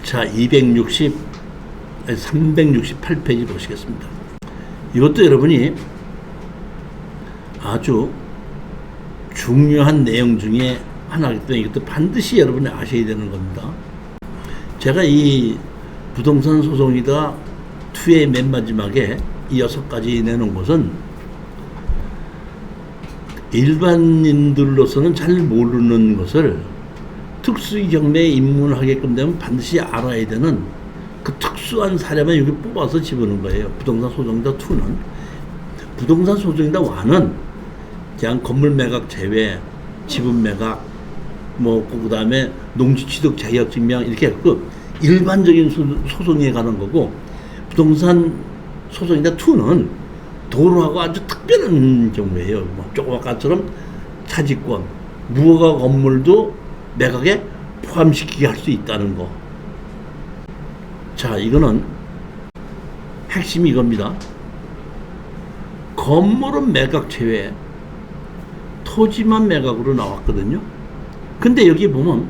자, 368페이지 보시겠습니다. 이것도 여러분이 아주 중요한 내용 중에 하나이기 때문에 이것도 반드시 여러분이 아셔야 되는 겁니다. 제가 이 부동산 소송이다 2의 맨 마지막에 이 6가지 내놓은 것은 일반인들로서는 잘 모르는 것을 특수 경매에 입문하게끔 되면 반드시 알아야 되는 그 특수한 사례만 여기 뽑아서 집어넣은 거예요. 부동산 소송이다 2는. 부동산 소송이다 1은 그냥 건물 매각 제외, 지분 매각, 그 다음에 농지 취득 자격 증명 이렇게 그 일반적인 소송에 관한 거고, 부동산 소송이다 2는 도로하고 아주 특별한 경우예요. 조그마까처럼 차지권, 무허가 건물도 매각에 포함시키게 할 수 있다는 거. 자, 이거는 핵심이 이겁니다. 건물은 매각 제외, 토지만 매각으로 나왔거든요. 근데 여기 보면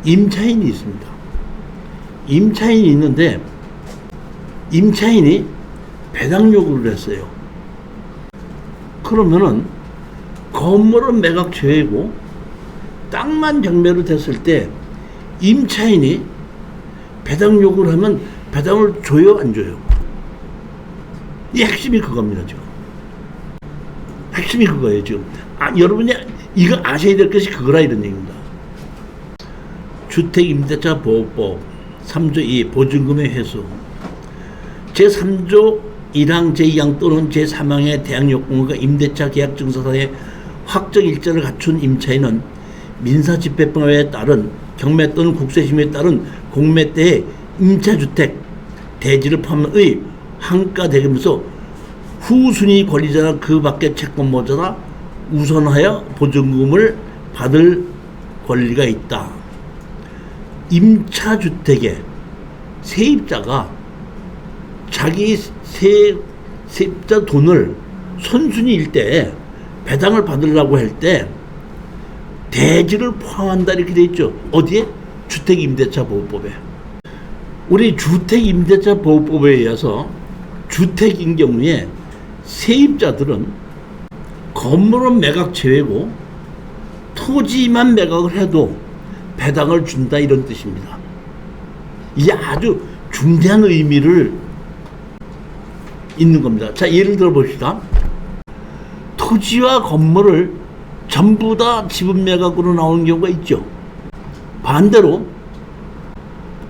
임차인이 있습니다. 임차인이 있는데 임차인이 배당 요구를 했어요. 그러면은 건물은 매각 제외고 땅만 경매로 됐을 때 임차인이 배당 요구를 하면 배당을 줘요, 안 줘요? 이 핵심이 그겁니다, 지금. 핵심이 그거예요, 지금. 여러분이 이거 아셔야 될 것이 그거라, 이런 얘기입니다. 주택임대차 보호법 3조 2 보증금의 회수 제3조 1항 제2항 또는 제3항의 대항요건과 임대차 계약 증서상의 확정 일자를 갖춘 임차인은 민사집행법에 따른 경매 또는 국세심의에 따른 공매 때의 임차주택 대지를 포함한 의 환가대금에서 후순위 권리자나 그 밖의 채권보다 우선하여 보증금을 받을 권리가 있다. 임차주택의 세입자가 자기 세입자 돈을 선순위일 때 배당을 받으려고 할 때 대지를 포함한다 이렇게 돼 있죠. 어디에? 주택임대차 보호법에. 우리 주택임대차 보호법에 의해서 주택인 경우에 세입자들은 건물은 매각 제외고 토지만 매각을 해도 배당을 준다 이런 뜻입니다. 이게 아주 중대한 의미를 있는 겁니다. 자, 예를 들어 봅시다. 토지와 건물을 전부 다 지분 매각으로 나오는 경우가 있죠. 반대로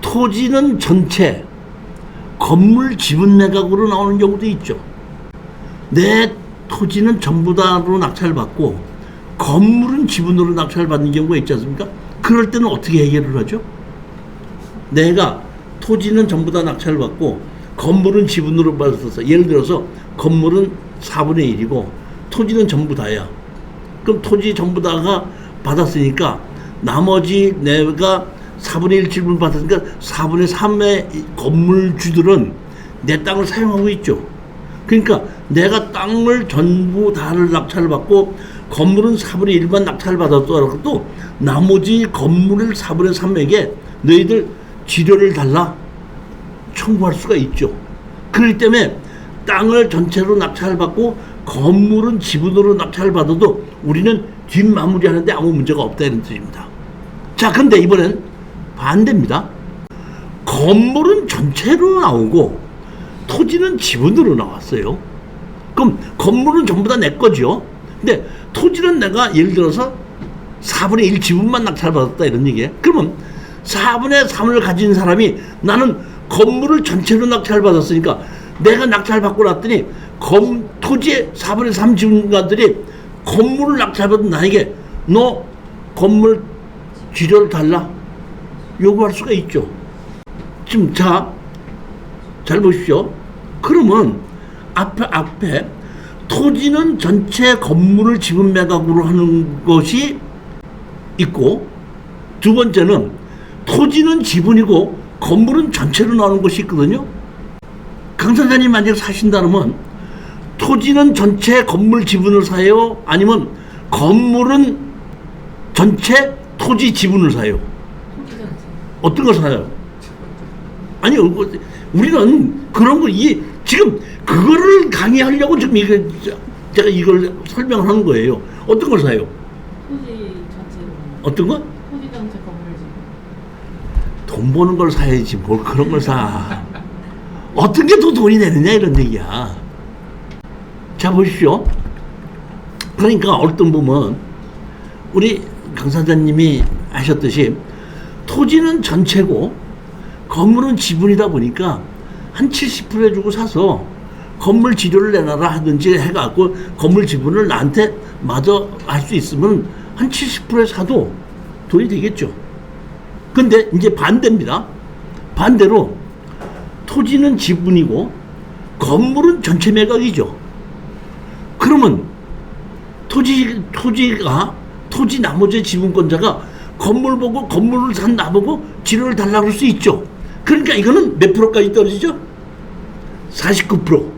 토지는 전체 건물 지분 매각으로 나오는 경우도 있죠. 내 토지는 전부 다로 낙찰받고 건물은 지분으로 낙찰받는 경우가 있지 않습니까? 그럴 때는 어떻게 해결을 하죠? 내가 토지는 전부 다 낙찰받고 건물은 지분으로 받았어. 예를 들어서 건물은 4분의 1이고 토지는 전부 다야. 그럼 토지 전부 다가 받았으니까 나머지 내가 4분의 1 지분 받았으니까 4분의 3의 건물주들은 내 땅을 사용하고 있죠. 그러니까 내가 땅을 전부 다를 낙찰을 받고 건물은 4분의 1만 낙찰을 받았더라도 나머지 건물을 4분의 3에게 너희들 지료를 달라 청구할 수가 있죠. 그렇기 때문에 땅을 전체로 낙찰을 받고 건물은 지분으로 낙찰을 받아도 우리는 뒷마무리하는데 아무 문제가 없다 이런 뜻입니다. 자, 근데 이번엔 반대입니다. 건물은 전체로 나오고 토지는 지분으로 나왔어요. 그럼 건물은 전부 다 내 거죠. 근데 토지는 내가 예를 들어서 4분의 1 지분만 낙찰받았다 이런 얘기예요. 그러면 4분의 3을 가진 사람이 나는 건물을 전체로 낙찰받았으니까 내가 낙찰받고 났더니 토지의 4분의 3 지분가들이 건물을 낙찰받은 나에게 너 건물 지료를 달라 요구할 수가 있죠. 지금 잘 보십시오. 그러면 앞에 토지는 전체 건물을 지분 매각으로 하는 것이 있고, 두 번째는 토지는 지분이고 건물은 전체로 나오는 것이 있거든요. 강 선생님 만약 사신다면 토지는 전체 건물 지분을 사요? 아니면 건물은 전체 토지 지분을 사요. 토지 전체. 어떤 걸 사요? 아니, 우리는 그런 거, 지금 그거를 강의하려고 지금 제가 이걸 설명을 하는 거예요. 어떤 걸 사요? 토지 전체로. 어떤 거? 토지 전체 건물 지분. 돈 버는 걸 사야지 뭘 그런 걸 사. 어떤 게 더 돈이 되느냐 이런 얘기야. 자, 보십시오. 그러니까 어떤 보면 우리 강사장님이 하셨듯이 토지는 전체고 건물은 지분이다 보니까 한 70% 해주고 사서 건물 지료를 내놔라 하든지 해갖고 건물 지분을 나한테 마저 할 수 있으면 한 70%에 사도 돈이 되겠죠. 근데 이제 반대입니다. 반대로 토지는 지분이고 건물은 전체 매각이죠. 그러면 토지 나머지 지분권자가 건물 보고 건물을 산 나보고 지료를 달라고 할 수 있죠. 그러니까 이거는 몇 프로까지 떨어지죠? 49%.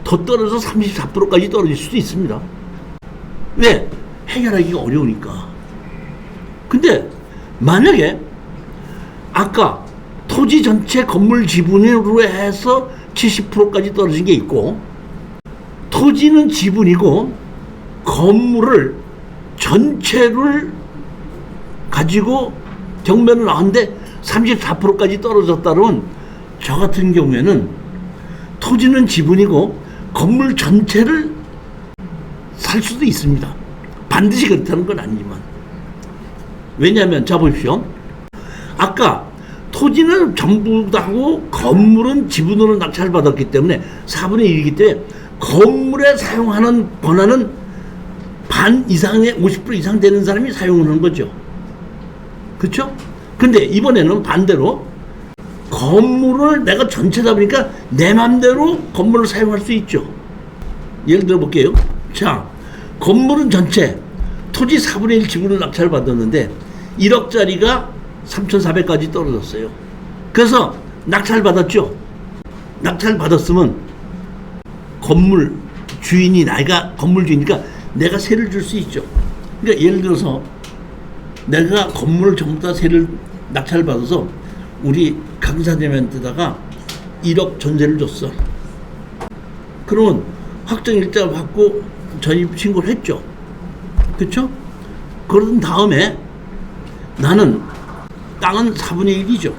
더 떨어져 34%까지 떨어질 수도 있습니다. 왜? 해결하기가 어려우니까. 근데 만약에 아까 토지 전체 건물 지분으로 해서 70%까지 떨어진 게 있고 토지는 지분이고 건물을 전체를 가지고 경매를 나왔는데 34%까지 떨어졌다면 저 같은 경우에는 토지는 지분이고 건물 전체를 살 수도 있습니다. 반드시 그렇다는 건 아니지만. 왜냐하면 자 보십시오. 아까 토지는 전부 다고 건물은 지분으로 낙찰받았기 때문에 4분의 1이기 때문에 건물에 사용하는 권한은 반 이상의 50% 이상 되는 사람이 사용을 하는 거죠. 그렇죠? 근데 이번에는 반대로 건물을 내가 전체다 보니까 내 맘대로 건물을 사용할 수 있죠. 예를 들어 볼게요. 자, 건물은 전체 토지 4분의 1 지분을 낙찰받았는데 1억짜리가 3,400까지 떨어졌어요. 그래서 낙찰받았죠. 낙찰받았으면 건물 주인이 내가 건물 주인이니까 내가 세를 줄 수 있죠. 그러니까 예를 들어서 내가 건물을 전부 다 세를 낙찰받아서 우리 강사님한테다가 1억 전세를 줬어. 그러면 확정일자 받고 전입 신고를 했죠. 그렇죠? 그런 다음에 나는 땅은 4분의 1이죠.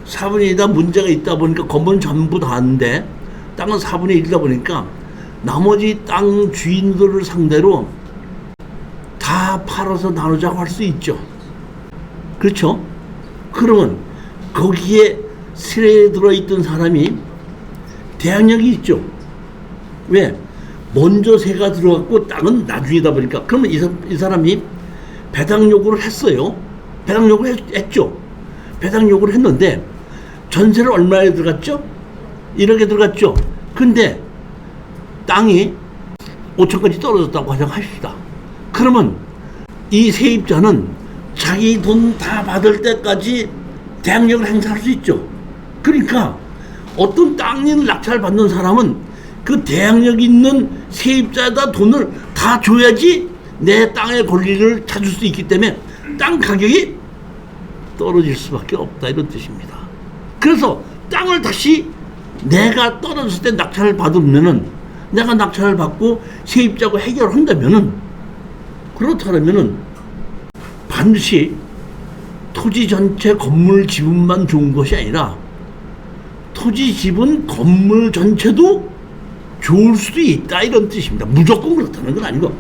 4분의 1이다 문제가 있다 보니까 건물은 전부 다 하는데 땅은 4분의 1이다 보니까 나머지 땅 주인들을 상대로 다 팔아서 나누자고 할 수 있죠. 그렇죠? 그러면 거기에 세에 들어있던 사람이 대항력이 있죠. 왜? 먼저 세가 들어갔고 땅은 나중이다 보니까 그러면 이 사람이 배당 요구를 했어요. 배당 요구를 했죠. 배당 요구를 했는데 전세를 얼마에 들어갔죠? 1억에 들어갔죠. 근데 땅이 5천까지 떨어졌다고 가정합시다. 그러면 이 세입자는 자기 돈 다 받을 때까지 대항력을 행사할 수 있죠. 그러니까 어떤 땅을 낙찰받는 사람은 그 대항력 있는 세입자에다 돈을 다 줘야지 내 땅의 권리를 찾을 수 있기 때문에 땅 가격이 떨어질 수밖에 없다 이런 뜻입니다. 그래서 땅을 다시 내가 떨어졌을 때 낙찰을 받으면은 내가 낙찰을 받고 세입자하고 해결한다면은 그렇다면은 반드시 토지 전체 건물 지분만 좋은 것이 아니라 토지 지분 건물 전체도 좋을 수도 있다 이런 뜻입니다. 무조건 그렇다는 건 아니고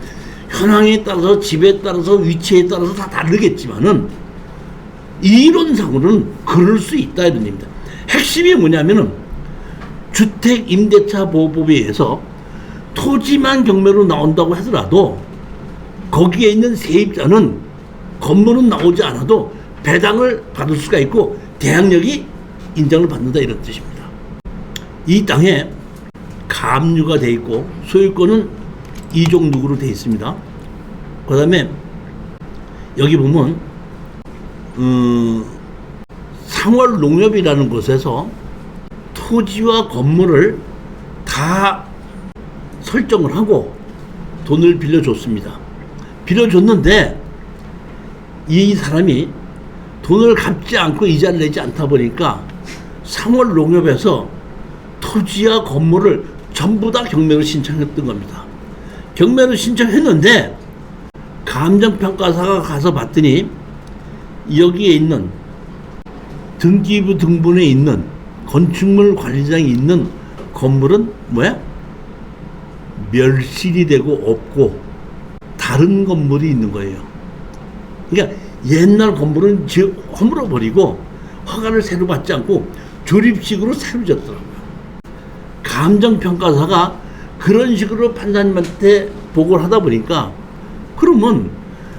현황에 따라서 집에 따라서 위치에 따라서 다 다르겠지만은 이론상으로는 그럴 수 있다 이런 얘기입니다. 핵심이 뭐냐면은 주택임대차보호법에 의해서 토지만 경매로 나온다고 하더라도 거기에 있는 세입자는 건물은 나오지 않아도 배당을 받을 수가 있고 대항력이 인정을 받는다 이런 뜻입니다. 이 땅에 가압류가 되어 있고 소유권은 이종육으로 되어 있습니다. 그 다음에 여기 보면 상월농협이라는 곳에서 토지와 건물을 다 설정을 하고 돈을 빌려줬습니다. 빌려줬는데 이 사람이 돈을 갚지 않고 이자를 내지 않다 보니까 상월 농협에서 토지와 건물을 전부 다 경매로 신청했던 겁니다. 경매로 신청했는데 감정평가사가 가서 봤더니 여기에 있는 등기부 등본에 있는 건축물 관리장이 있는 건물은 뭐야? 멸실이 되고 없고 다른 건물이 있는 거예요. 그러니까 옛날 건물은 허물어 버리고 허가를 새로 받지 않고 조립식으로 새로 졌더라고요. 감정평가사가 그런 식으로 판사님한테 보고를 하다 보니까 그러면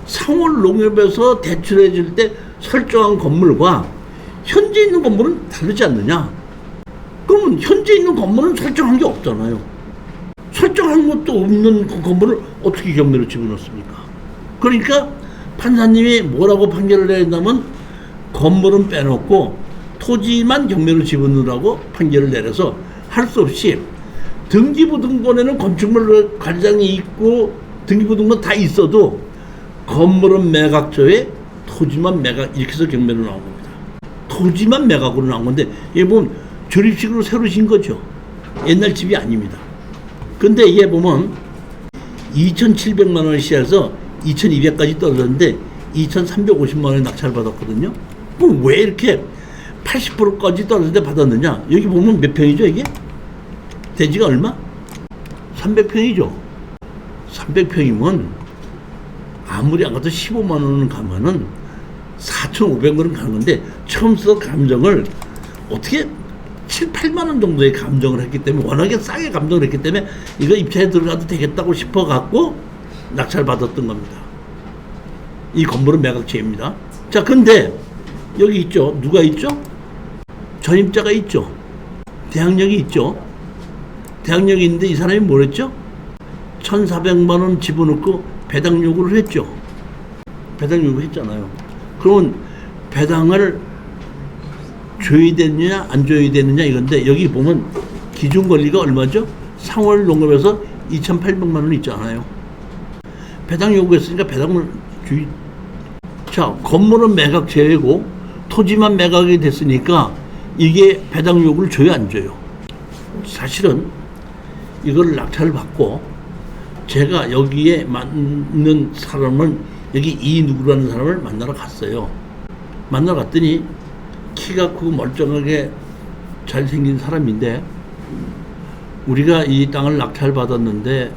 상월 농협에서 대출해 줄 때 설정한 건물과 현재 있는 건물은 다르지 않느냐? 그러면 현재 있는 건물은 설정한 게 없잖아요. 설정한 것도 없는 그 건물을 어떻게 경매로 집어넣습니까? 그러니까 판사님이 뭐라고 판결을 내렸냐면 건물은 빼놓고 토지만 경매로 집어넣으라고 판결을 내려서 할 수 없이 등기부 등본에는 건축물 관리장이 있고 등기부 등본 다 있어도 건물은 매각조에 토지만 매각 이렇게 해서 경매로 나온 겁니다. 토지만 매각으로 나온 건데 이게 보면 조립식으로 새로 진 거죠. 옛날 집이 아닙니다. 근데 이게 보면 2,700만 원을 시작해서 2,200까지 떨어졌는데 2,350만 원에 낙찰을 받았거든요. 그럼 왜 이렇게 80%까지 떨어졌는데 받았느냐? 여기 보면 몇 평이죠 이게? 대지가 얼마? 300평이죠. 300평이면 아무리 안 가도 15만 원은 가면은 4,500원은 가는 건데 처음부터 감정을 어떻게 7, 8만 원 정도의 감정을 했기 때문에 워낙에 싸게 감정을 했기 때문에 이거 입찰에 들어가도 되겠다고 싶어 갖고 낙찰 받았던 겁니다. 이 건물은 매각체입니다. 자, 근데 여기 있죠. 누가 있죠? 전입자가 있죠. 대항력이 있죠. 대항력이 있는데 이 사람이 뭘 했죠? 1,400만 원 집어넣고 배당 요구를 했죠. 배당 요구 했잖아요. 그러면 배당을 줘야 되느냐 안 줘야 되느냐 이건데 여기 보면 기준 권리가 얼마죠? 상월 농협에서 2,800만 원 있잖아요. 배당 요구했으니까 배당을 자, 건물은 매각 제외고 토지만 매각이 됐으니까 이게 배당 요구를 줘야 안 줘요? 사실은 이걸 낙찰을 받고 제가 여기에 맞는 사람을 여기 이 누구라는 사람을 만나러 갔어요. 만나러 갔더니 키가 크고 멀쩡하게 잘생긴 사람인데 우리가 이 땅을 낙찰 받았는데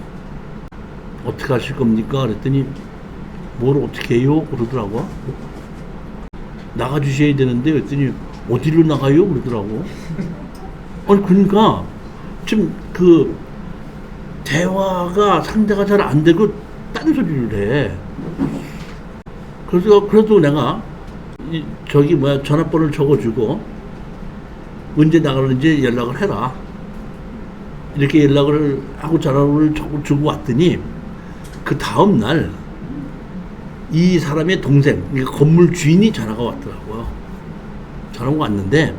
어떻게 하실 겁니까? 그랬더니 뭘 어떻게 해요? 그러더라고. 나가주셔야 되는데 그랬더니 어디로 나가요? 그러더라고. 아니 그러니까 지금 그 대화가 상대가 잘 안 되고 딴소리를 해. 그래도 내가 저기 전화번호를 적어주고 언제 나가는지 연락을 해라. 이렇게 연락을 하고 전화번호를 적어주고 왔더니 그 다음날 이 사람의 동생, 그러니까 건물 주인이 전화가 왔더라고요. 전화가 왔는데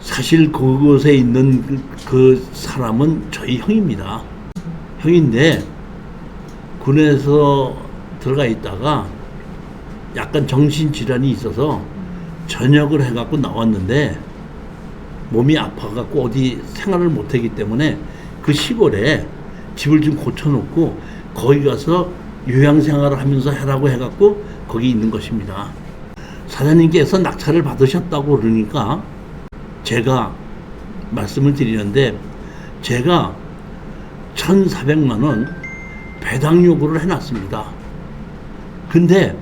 사실 그곳에 있는 그 사람은 저희 형입니다. 형인데 군에서 들어가 있다가 약간 정신질환이 있어서 전역을 해갖고 나왔는데 몸이 아파갖고 어디 생활을 못하기 때문에 그 시골에 집을 좀 고쳐놓고 거기 가서 요양생활을 하면서 해라고 해갖고 거기 있는 것입니다. 사장님께서 낙찰을 받으셨다고 그러니까 제가 말씀을 드리는데 제가 1,400만 원 배당 요구를 해놨습니다. 근데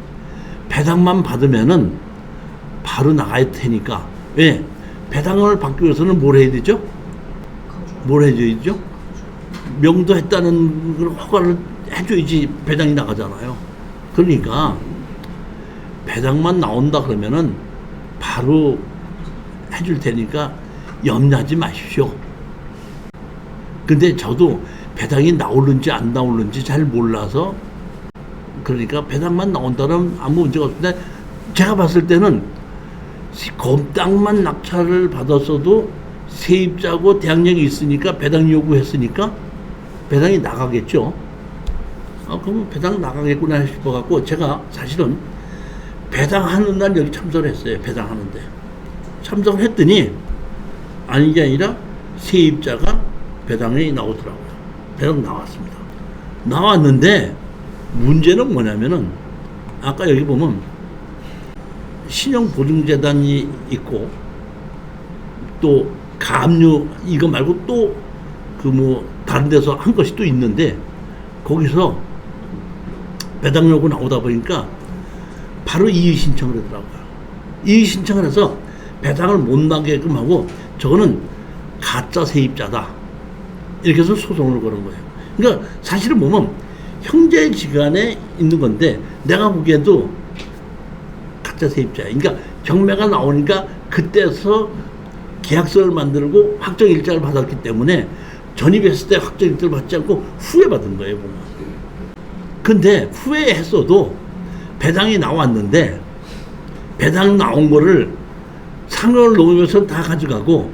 배당만 받으면은 바로 나갈 테니까 왜? 배당을 받기 위해서는 뭘 해야 되죠? 뭘 해줘야죠? 명도했다는 걸 허가를 해줘야지 배당이 나가잖아요. 그러니까 배당만 나온다 그러면은 바로 해줄 테니까 염려하지 마십시오. 근데 저도 배당이 나오는지 안 나오는지 잘 몰라서 그러니까 배당만 나온다면 아무 문제가 없는데 제가 봤을 때는 건땅만 낙찰을 받았어도 세입자고 대항력이 있으니까 배당 요구했으니까 배당이 나가겠죠. 그러면 배당 나가겠구나 싶어갖고 제가 사실은 배당하는 날 여기 참석을 했어요. 배당하는데. 참석을 했더니 아닌 게 아니라 세입자가 배당이 나오더라고요. 배당 나왔습니다. 나왔는데 문제는 뭐냐면은 아까 여기 보면 신용보증재단이 있고 또 가압류 이거 말고 또 그 뭐 다른 데서 한 것이 또 있는데 거기서 배당 요구 나오다 보니까 바로 이의 신청을 하더라고요. 이의 신청을 해서 배당을 못 나게끔 하고 저거는 가짜 세입자다. 이렇게 해서 소송을 거는 거예요. 그러니까 사실은 보면 형제지간에 있는 건데 내가 보기에도 가짜 세입자야. 그러니까 경매가 나오니까 그때서 계약서를 만들고 확정일자를 받았기 때문에 전입했을 때 확정일자를 받지 않고 후에 받은 거예요, 보면. 근데 후에 했어도 배당이 나왔는데 배당 나온 거를 상여를 놓으면서 다 가져가고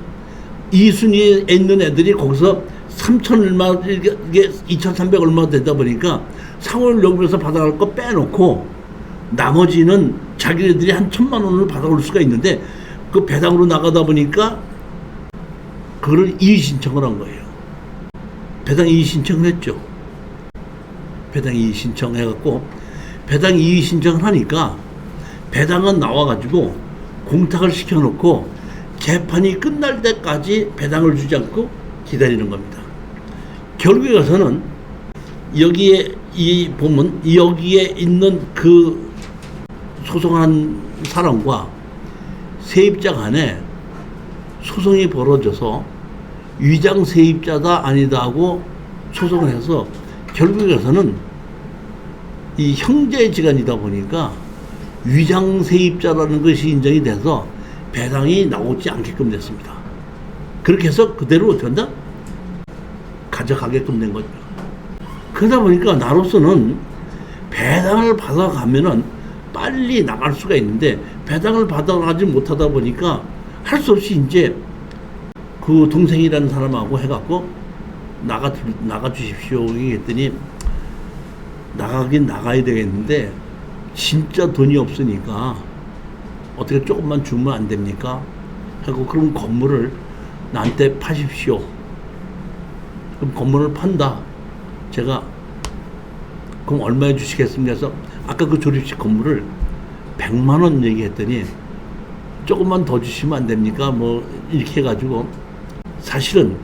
2순위에 있는 애들이 거기서 3천 얼마, 이게 2,300 얼마 되다 보니까 상여를 놓으면서 받아갈 거 빼놓고 나머지는 자기네들이 한 1,000만 원을 받아올 수가 있는데 그 배당으로 나가다 보니까 그걸 이의 신청을 한 거예요. 배당 이의 신청을 했죠. 배당 이의 신청해갖고 배당 이의 신청을 하니까 배당은 나와가지고 공탁을 시켜놓고 재판이 끝날 때까지 배당을 주지 않고 기다리는 겁니다. 결국에 가서는 여기에 이 보면 여기에 있는 그 소송한 사람과 세입자 간에 소송이 벌어져서 위장 세입자다 아니다 하고 소송을 해서 결국에 가서는 이 형제지간이다 보니까 위장 세입자라는 것이 인정이 돼서 배당이 나오지 않게끔 됐습니다. 그렇게 해서 그대로 어떻게 한다? 가져가게끔 된 거죠. 그러다 보니까 나로서는 배당을 받아가면은 빨리 나갈 수가 있는데 배당을 받아가지 못하다 보니까 할 수 없이 이제 그 동생이라는 사람하고 해갖고 나가 주십시오 했더니 나가긴 나가야 되겠는데 진짜 돈이 없으니까 어떻게 조금만 주면 안 됩니까? 하고 그럼 건물을 나한테 파십시오. 그럼 건물을 판다. 제가 그럼 얼마에 주시겠습니까? 해서 아까 그 조립식 건물을 100만 원 얘기했더니 조금만 더 주시면 안 됩니까? 뭐 이렇게 해가지고 사실은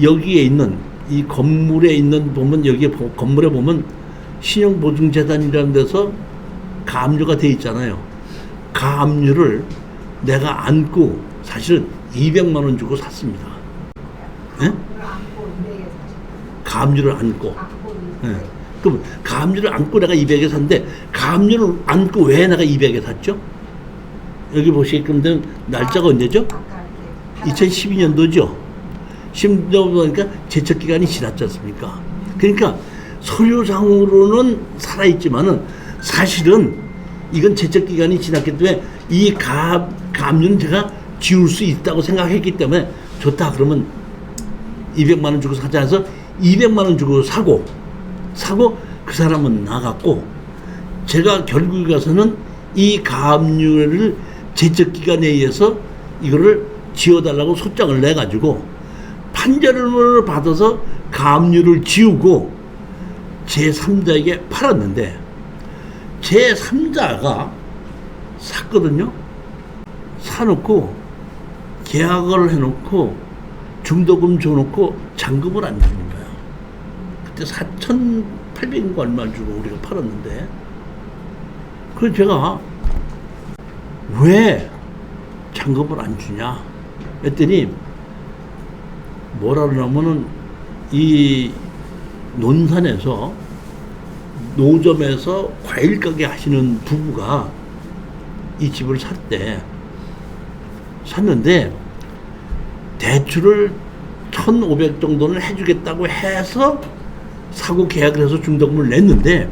여기에 있는 이 건물에 있는 보면 여기에 건물에 보면 신용보증재단이라는 데서 가압류가 돼 있잖아요. 가압류를 내가 안고 사실은 200만 원 주고 샀습니다. 예? 가압류를 안고. 예. 그럼 가압류를 안고 내가 200에 샀는데 가압류를 안고 왜 내가 200에 샀죠? 여기 보시게끔 된 날짜가 언제죠? 2012년도죠. 10년 보니까 제척 기간이 지났지 않습니까? 그러니까 서류상으로는 살아있지만은 사실은 이건 제척 기간이 지났기 때문에 이 가압류는 제가 지울 수 있다고 생각했기 때문에 좋다 그러면 200만 원 주고 사자 해서 200만 원 주고 사고 그 사람은 나갔고 제가 결국에 가서는 이 가압류를 제척 기간에 의해서 이거를 지워달라고 소장을 내가지고 판결을 받아서 가압류를 지우고 제3자에게 팔았는데 제3자가 샀거든요. 사놓고 계약을 해놓고 중도금 줘놓고 잔금을 안 주는 거야. 그때 4,800인가 얼마 주고 우리가 팔았는데 그래서 제가 왜 잔금을 안 주냐 했더니 뭐라 그러냐면은 이 논산에서 노점에서 과일 가게 하시는 부부가 이 집을 샀는데 대출을 1,500 정도는 해주겠다고 해서 사고 계약을 해서 중도금을 냈는데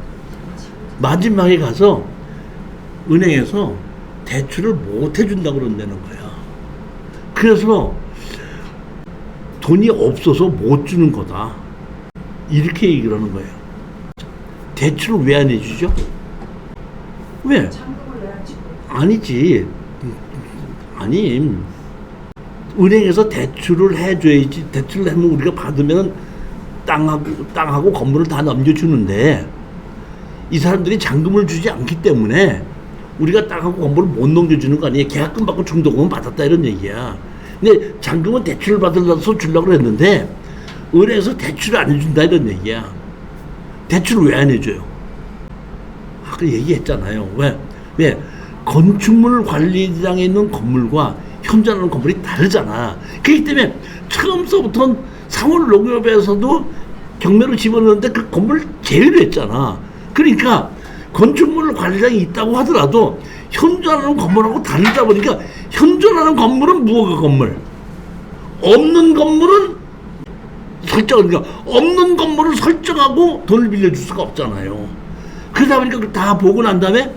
마지막에 가서 은행에서 대출을 못 해준다고 그런다는 거야. 그래서 돈이 없어서 못 주는 거다. 이렇게 얘기를 하는 거예요. 대출을 왜 안 해주죠? 왜? 잔금을 왜 안 치고 아니지. 아니, 은행에서 대출을 해줘야지. 대출을 하면 우리가 받으면 땅하고 건물을 다 넘겨주는데 이 사람들이 잔금을 주지 않기 때문에 우리가 땅하고 건물을 못 넘겨주는 거 아니에요. 계약금 받고 중도금은 받았다 이런 얘기야. 근데 잔금은 대출을 받으려서 주려고 했는데 은행에서 대출을 안 해준다 이런 얘기야. 대출을 왜 안 해줘요? 아까 얘기했잖아요. 왜? 건축물 관리장에 있는 건물과 현존하는 건물이 다르잖아. 그렇기 때문에 처음서부터 상월 농협에서도 경매로 집어넣는데 그 건물 제외를 했잖아. 그러니까 건축물 관리장이 있다고 하더라도 현존하는 건물하고 다르다 보니까 현존하는 건물은 무허가 건물, 없는 건물은 설정하니까 없는 건물을 설정하고 돈을 빌려줄 수가 없잖아요. 그러다 보니까 다 보고 난 다음에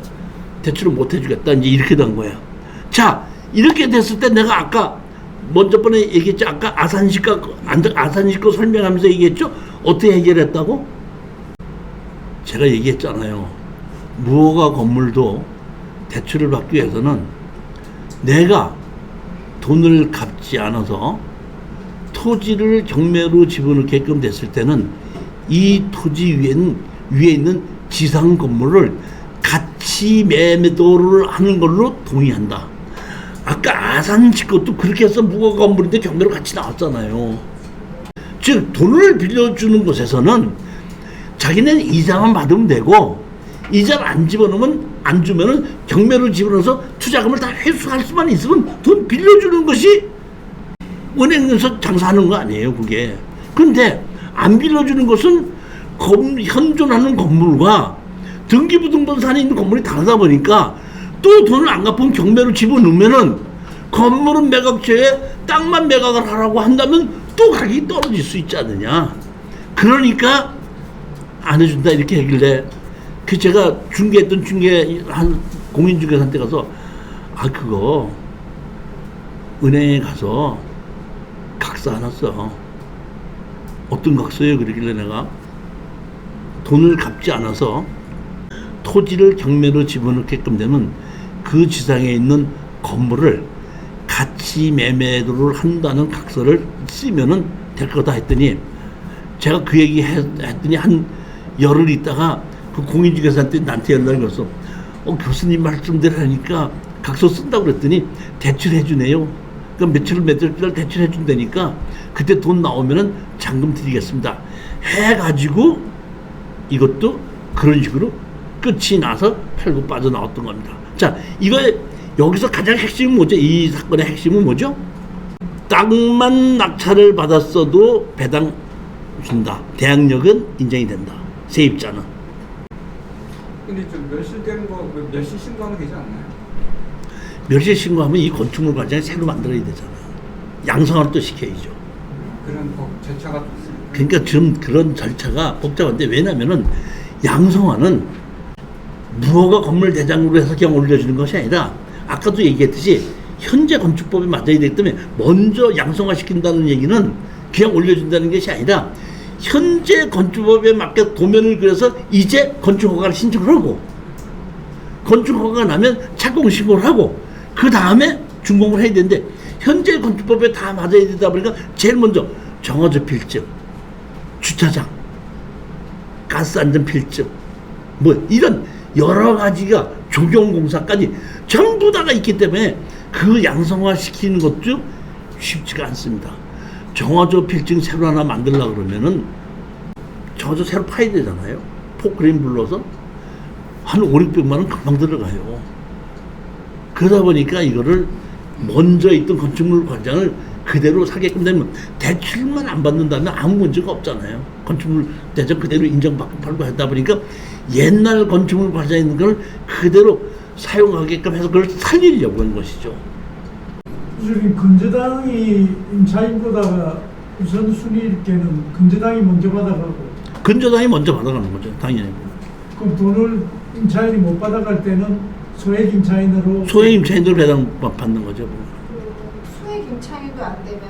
대출을 못 해주겠다 이제 이렇게 된 거야. 자, 이렇게 됐을 때 내가 아까 먼저 번에 얘기했죠. 아까 아산시가 설명하면서 얘기했죠. 어떻게 해결했다고? 제가 얘기했잖아요. 무허가 건물도 대출을 받기 위해서는 내가 돈을 갚지 않아서 토지를 경매로 집어넣게끔 됐을 때는 이 토지 위에 있는 지상 건물을 같이 매매도를 하는 걸로 동의한다. 아까 아산시 것도 그렇게 해서 무허가 건물인데 경매로 같이 나왔잖아요. 즉 돈을 빌려주는 곳에서는 자기는 이자만 받으면 되고 이자를 안 집어넣으면 안 주면은 경매로 집어넣어서 투자금을 다 회수할 수만 있으면 돈 빌려주는 것이 은행에서 장사하는 거 아니에요, 그게. 근데 안 빌려주는 것은 현존하는 건물과 등기부등본산에 있는 건물이 다르다 보니까 또 돈을 안 갚으면 경매로 집어넣으면은 건물은 매각제에 땅만 매각을 하라고 한다면 또 가격이 떨어질 수 있지 않느냐. 그러니까 안 해준다 이렇게 하길래 그 제가 중개했던 한 공인중개사한테 가서 그거 은행에 가서 각서 하나 써. 어떤 각서예요? 그러길래 내가 돈을 갚지 않아서 토지를 경매로 집어넣게끔 되면 그 지상에 있는 건물을 같이 매매를 한다는 각서를 쓰면은 될 거다 했더니 제가 그 얘기 했더니 한 열흘 있다가 그 공인중개사한테 나한테 연락이 왔어. 교수님 말씀대로 하니까 각서 쓴다고 그랬더니 대출해 주네요. 그러니까 며칠 대출해 준다니까 그때 돈 나오면은 잔금 드리겠습니다. 해가지고 이것도 그런 식으로 끝이 나서 팔고 빠져나왔던 겁니다. 자, 이거 여기서 가장 핵심은 뭐죠? 이 사건의 핵심은 뭐죠? 땅만 낙찰을 받았어도 배당 준다. 대항력은 인정이 된다. 세입자는. 근데 좀 멸실되는 거 멸실 신고하면 되지 않나요? 멸실 신고하면 이 건축물 관장이 새로 만들어야 되잖아. 양성화를 또 시켜야죠. 그런 절차가 좀 있습니다. 그러니까 지금 그런 절차가 복잡한데 왜냐면은 양성화는 무허가 건물 대장으로 해서 그냥 올려주는 것이 아니라 아까도 얘기했듯이 현재 건축법에 맞아야 되기 때문에 먼저 양성화 시킨다는 얘기는 그냥 올려준다는 것이 아니라 현재 건축법에 맞게 도면을 그려서 이제 건축허가를 신청을 하고 건축허가가 나면 착공 신고를 하고 그 다음에 준공을 해야 되는데 현재 건축법에 다 맞아야 되다 보니까 제일 먼저 정화조 필증, 주차장, 가스안전 필증 뭐 이런 여러 가지가 조경공사까지 전부 다가 있기 때문에 그 양성화 시키는 것도 쉽지가 않습니다. 정화조 필증 새로 하나 만들려고 그러면은 정화조 새로 파야 되잖아요. 포크레인 불러서 한 500~600만 원 금방 들어가요. 그러다 보니까 이거를 먼저 있던 건축물 관장을 그대로 사게끔 되면 대출만 안 받는다면 아무 문제가 없잖아요. 건축물 대장 그대로 인정받고 팔고 하다 보니까 옛날 건축물 관장에 있는 걸 그대로 사용하게끔 해서 그걸 살리려고 하는 것이죠. 지금 근저당이 임차인보다가 우선순위께는 근저당이 먼저 받아가고 근저당이 먼저 받아가는 거죠. 당연히. 그럼 돈을 임차인이 못 받아갈 때는 소액 임차인으로 소액 임차인들 배당 받는 거죠. 소액 임차인도 안 되면